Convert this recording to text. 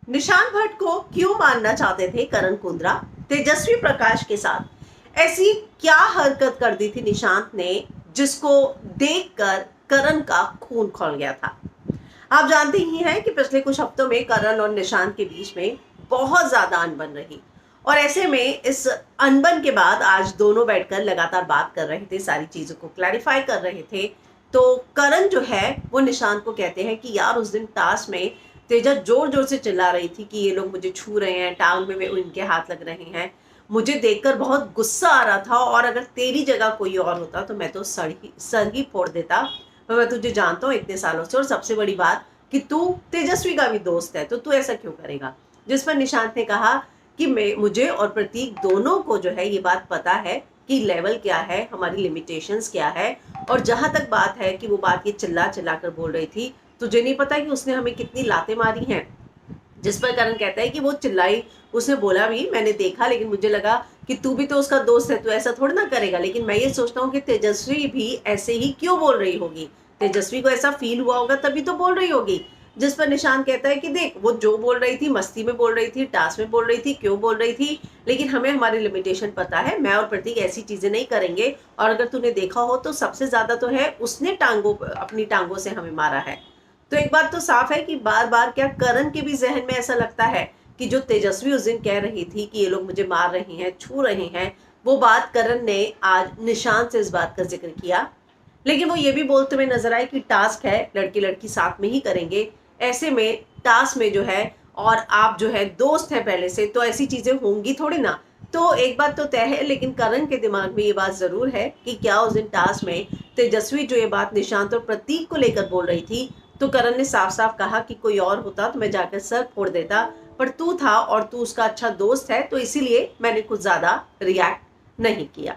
निशांत भट्ट को क्यों मारना चाहते थे करण कुंद्रा तेजस्वी प्रकाश के साथ? ऐसी क्या हरकत कर दी थी निशांत ने जिसको देखकर करण का खून खौल गया था? आप जानते ही हैं कि पिछले कुछ हफ्तों में करण और निशांत के बीच में बहुत ज्यादा अनबन रही और ऐसे में इस अनबन के बाद आज दोनों बैठकर लगातार बात कर रहे थे, सारी चीजों को क्लैरिफाई कर रहे थे। तो करण जो है वो निशांत को कहते हैं कि यार उस दिन टास्क में तेजा जोर जोर से चिल्ला रही थी कि ये लोग मुझे छू रहे हैं, टांग में इनके हाथ लग रहे हैं, मुझे देखकर बहुत गुस्सा आ रहा था और अगर तेरी जगह कोई और होता तो मैं तो सर ही फोड़ देता। मैं तुझे जानता हूँ इतने सालों से और सबसे बड़ी बात कि तू तेजस्वी का भी दोस्त है, तो तू ऐसा क्यों करेगा? जिस पर निशांत ने कहा कि मुझे और प्रतीक दोनों को जो है ये बात पता है कि लेवल क्या है, हमारी लिमिटेशंस क्या है। और जहां तक बात है कि वो बात ये चिल्ला चिल्ला कर बोल रही थी, तुझे नहीं पता कि उसने हमें कितनी लातें मारी हैं? जिस पर करण कहता है कि वो चिल्लाई, उसने बोला भी मैंने देखा, लेकिन मुझे लगा कि तू भी तो उसका दोस्त है, तू ऐसा थोड़ा ना करेगा। लेकिन मैं ये सोचता हूँ कि तेजस्वी भी ऐसे ही क्यों बोल रही होगी, तेजस्वी को ऐसा फील हुआ होगा तभी तो बोल रही होगी। जिस पर निशांत कहता है कि देख वो जो बोल रही थी मस्ती में बोल रही थी, टास्क में बोल रही थी, क्यों बोल रही थी, लेकिन हमें हमारी लिमिटेशन पता है। मैं और प्रतीक ऐसी चीजें नहीं करेंगे। और अगर तूने देखा हो तो सबसे ज्यादा तो है उसने अपनी टांगों से हमें मारा है। तो एक बात तो साफ है कि बार बार क्या करण के भी जहन में ऐसा लगता है कि जो तेजस्वी उस दिन कह रही थी कि ये लोग मुझे मार रहे हैं, छू रहे हैं, वो बात करण ने आज निशांत से इस बात का जिक्र किया। लेकिन वो ये भी बोलते हुए नजर आए कि टास्क है, लड़की लड़की साथ में ही करेंगे। ऐसे में टास्क में जो है और आप जो है दोस्त है पहले से, तो ऐसी चीजें होंगी थोड़ी ना। तो एक बात तो तय है, लेकिन करण के दिमाग में ये बात जरूर है कि क्या उस दिन टास्क में तेजस्वी जो ये बात निशांत और प्रतीक को लेकर बोल रही थी, तो करण ने साफ साफ कहा कि कोई और होता तो मैं जाकर सर फोड़ देता, पर तू था और तू उसका अच्छा दोस्त है, तो इसीलिए मैंने कुछ ज्यादा रिएक्ट नहीं किया।